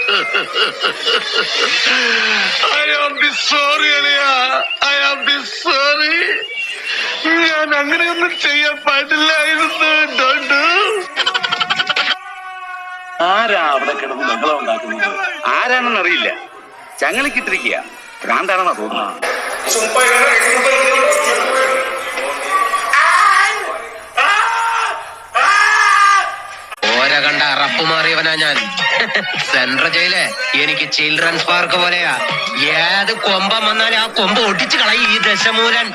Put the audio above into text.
I am be sorry, Aliya. I am be sorry. ഞാൻ അങ്ങനെയൊന്നും ചെയ്യാൻ പാടില്ലായിരുന്നു. ആരാ അവിടെ കിടന്ന് ബംഗളം ഉണ്ടാക്കുന്നത്? ആരാണെന്ന് അറിയില്ല. ചങ്ങലക്കിട്ടിരിക്കുക. ഭ്രാന്താണെന്നാ തോന്നുന്നത്. ഓര കണ്ട അറപ്പ് മാറിയവനാ ഞാൻ. സെൻട്രൽ ജയില് എനിക്ക് ചിൽഡ്രൻസ് പാർക്ക് പോലെയാ. ഏത് കൊമ്പം വന്നാലും ആ കൊമ്പ് ഒടിച്ചു കളയും ഈ ദശമൂലൻ.